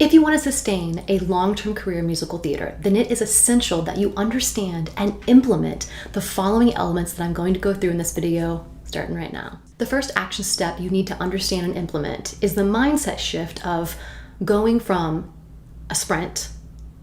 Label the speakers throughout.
Speaker 1: If you want to sustain a long-term career in musical theater, then it is essential that you understand and implement the following elements that I'm going to go through in this video, starting right now. The first action step you need to understand and implement is the mindset shift of going from a sprint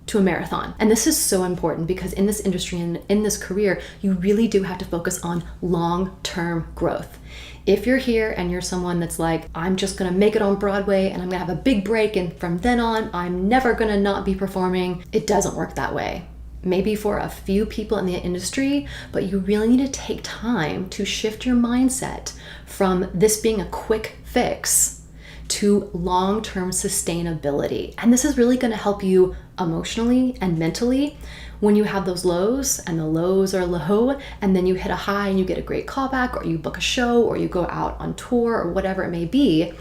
Speaker 1: to a marathon. And this is so important because in this industry and in this career, you really do have to focus on long-term growth. If you're here and you're someone that's like, I'm just gonna make it on Broadway and I'm gonna have a big break and from then on, I'm never gonna not be performing, it doesn't work that way. Maybe for a few people in the industry, but you really need to take time to shift your mindset from this being a quick fix to long-term sustainability. And this is really going to help you emotionally and mentally when you have those lows, and the lows are low, and then you hit a high and you get a great callback, or you book a show, or you go out on tour, or whatever it may be.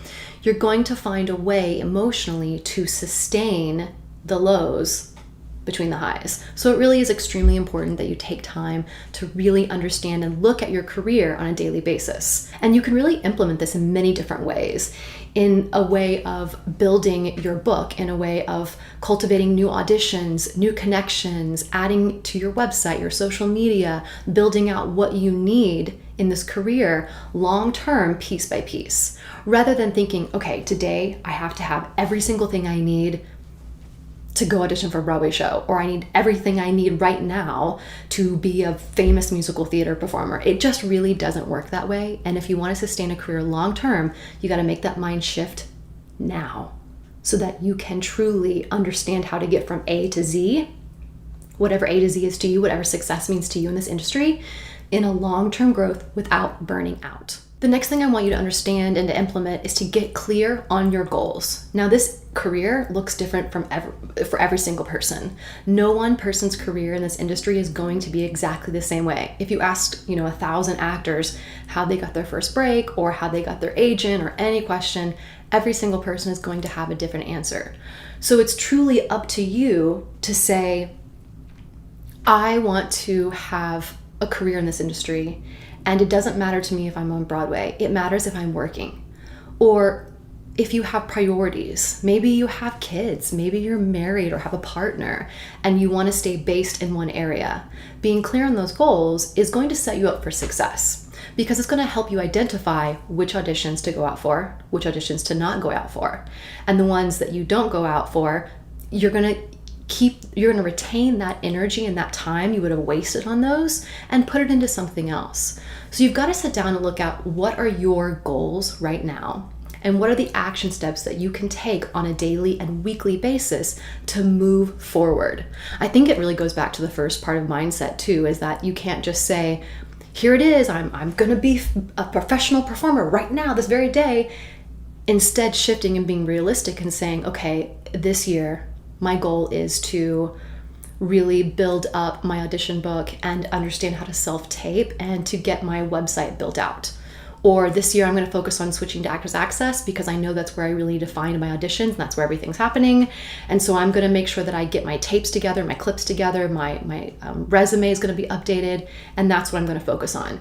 Speaker 1: You're going to find a way emotionally to sustain the lows between the highs. So it really is extremely important that you take time to really understand and look at your career on a daily basis. And you can really implement this in many different ways. In a way of building your book, in a way of cultivating new auditions, new connections, adding to your website, your social media, building out what you need in this career long-term, piece by piece, rather than thinking, okay, today I have to have every single thing I need to go audition for a Broadway show, or I need everything I need right now to be a famous musical theater performer. It just really doesn't work that way. And if you want to sustain a career long term, you got to make that mind shift now so that you can truly understand how to get from A to Z, whatever A to Z is to you, whatever success means to you in this industry, in a long-term growth without burning out. The next thing I want you to understand and to implement is to get clear on your goals. Now, this career looks different for every single person. No one person's career in this industry is going to be exactly the same way. If you asked, 1,000 actors how they got their first break or how they got their agent or any question, every single person is going to have a different answer. So it's truly up to you to say, I want to have a career in this industry. And it doesn't matter to me if I'm on Broadway. It matters if I'm working. Or if you have priorities. Maybe you have kids. Maybe you're married or have a partner and you want to stay based in one area. Being clear on those goals is going to set you up for success because it's going to help you identify which auditions to go out for, which auditions to not go out for. And the ones that you don't go out for, you're going to retain that energy and that time you would have wasted on those and put it into something else. So you've got to sit down and look at what are your goals right now and what are the action steps that you can take on a daily and weekly basis to move forward. I think it really goes back to the first part of mindset too, is that you can't just say, here it is, I'm going to be a professional performer right now, this very day. Instead, shifting and being realistic and saying, okay, this year, my goal is to really build up my audition book and understand how to self-tape and to get my website built out. Or this year I'm going to focus on switching to Actors Access because I know that's where I really define my auditions and that's where everything's happening. And so I'm going to make sure that I get my tapes together, my clips together, my resume is going to be updated, and that's what I'm going to focus on.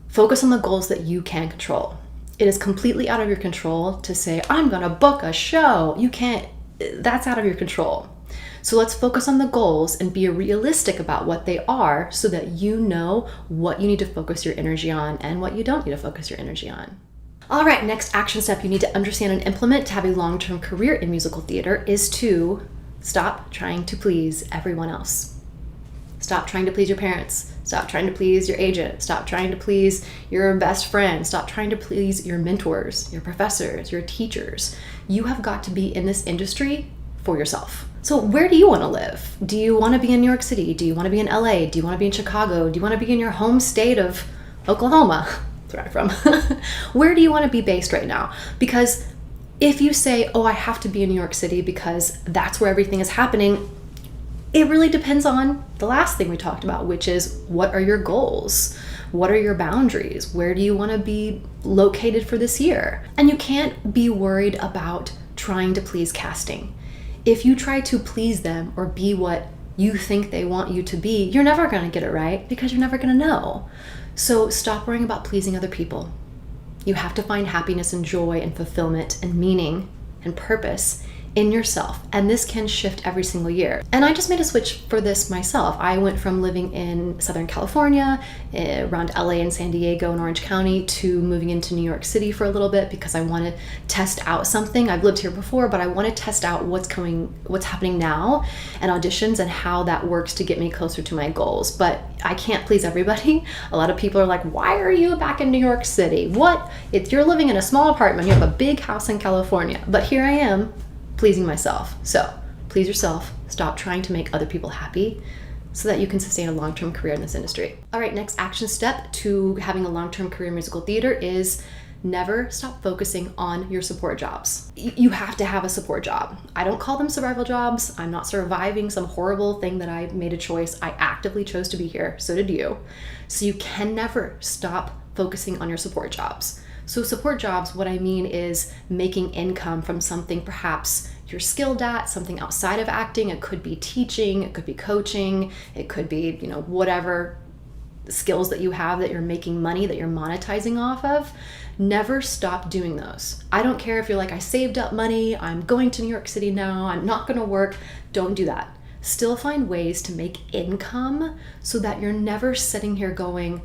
Speaker 1: Focus on the goals that you can control. It is completely out of your control to say, I'm going to book a show. You can't. That's out of your control. So let's focus on the goals and be realistic about what they are so that you know what you need to focus your energy on and what you don't need to focus your energy on. All right, next action step you need to understand and implement to have a long-term career in musical theater is to stop trying to please everyone else. Stop trying to please your parents. Stop trying to please your agent. Stop trying to please your best friend. Stop trying to please your mentors, your professors, your teachers. You have got to be in this industry for yourself. So where do you want to live? Do you want to be in New York City? Do you want to be in LA? Do you want to be in Chicago? Do you want to be in your home state of Oklahoma? That's where I'm from. Where do you want to be based right now? Because if you say, oh, I have to be in New York City because that's where everything is happening, it really depends on the last thing we talked about, which is what are your goals? What are your boundaries? Where do you want to be located for this year? And you can't be worried about trying to please casting. If you try to please them or be what you think they want you to be, you're never going to get it right because you're never going to know. So stop worrying about pleasing other people. You have to find happiness and joy and fulfillment and meaning and purpose in yourself. And this can shift every single year. And I just made a switch for this myself. I went from living in Southern California, around LA and San Diego and Orange County, to moving into New York City for a little bit because I want to test out something. I've lived here before, but I want to test out what's happening now and auditions and how that works to get me closer to my goals. But I can't please everybody. A lot of people are like, why are you back in New York City? What? If you're living in a small apartment, you have a big house in California. But here I am, pleasing myself. So please yourself. Stop trying to make other people happy so that you can sustain a long-term career in this industry. All right, next action step to having a long-term career in musical theater is never stop focusing on your support jobs. You have to have a support job. I don't call them survival jobs. I'm not surviving some horrible thing that I made a choice. I actively chose to be here. So did you. So you can never stop focusing on your support jobs. So support jobs, what I mean is making income from something perhaps you're skilled at, something outside of acting. It could be teaching, it could be coaching, it could be, whatever skills that you have that you're making money, that you're monetizing off of. Never stop doing those. I don't care if you're like, I saved up money, I'm going to New York City now, I'm not gonna work. Don't do that. Still find ways to make income so that you're never sitting here going,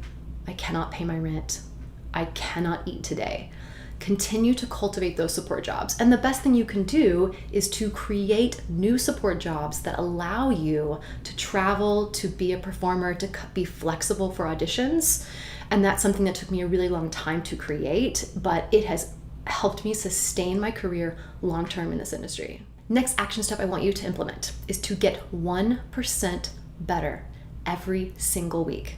Speaker 1: I cannot pay my rent, I cannot eat today. Continue to cultivate those support jobs. And the best thing you can do is to create new support jobs that allow you to travel, to be a performer, to be flexible for auditions. And that's something that took me a really long time to create, but it has helped me sustain my career long-term in this industry. Next action step I want you to implement is to get 1% better every single week.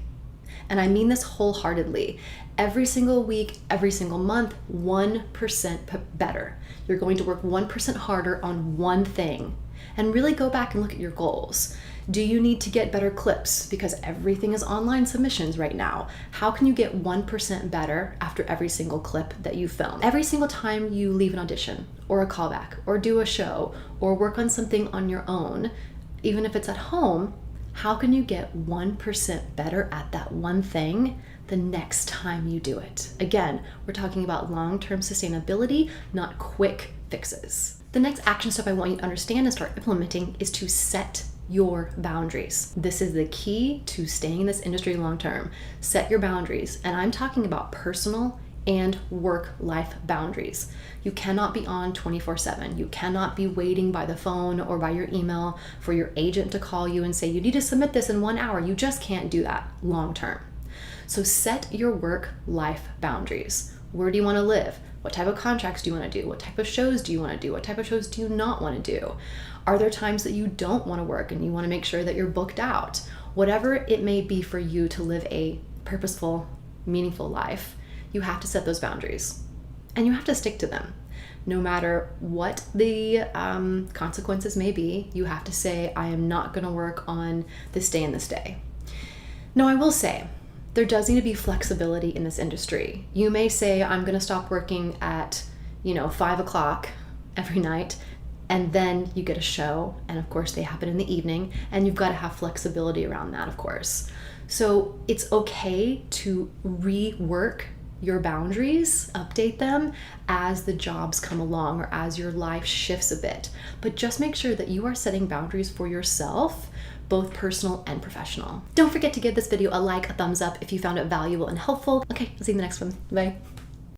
Speaker 1: And I mean this wholeheartedly. Every single week, every single month, 1% better. You're going to work 1% harder on one thing. And really go back and look at your goals. Do you need to get better clips? Because everything is online submissions right now. How can you get 1% better after every single clip that you film? Every single time you leave an audition or a callback or do a show or work on something on your own, even if it's at home, how can you get 1% better at that one thing the next time you do it? Again, we're talking about long-term sustainability, not quick fixes. The next action step I want you to understand and start implementing is to set your boundaries. This is the key to staying in this industry long-term. Set your boundaries. And I'm talking about personal and work-life boundaries. You cannot be on 24/7. You cannot be waiting by the phone or by your email for your agent to call you and say, you need to submit this in 1 hour. You just can't do that long-term. So set your work-life boundaries. Where do you want to live? What type of contracts do you want to do? What type of shows do you want to do? What type of shows do you not want to do? Are there times that you don't want to work and you want to make sure that you're booked out? Whatever it may be for you to live a purposeful, meaningful life, you have to set those boundaries and you have to stick to them. No matter what the consequences may be, you have to say, I am not going to work on this day and this day. Now, I will say, there does need to be flexibility in this industry. You may say, I'm going to stop working at, 5 o'clock every night, and then you get a show, and of course they happen in the evening, and you've got to have flexibility around that, of course. So it's okay to rework your boundaries, update them as the jobs come along or as your life shifts a bit. But just make sure that you are setting boundaries for yourself, both personal and professional. Don't forget to give this video a like, a thumbs up if you found it valuable and helpful. Okay, I'll see you in the next one. Bye.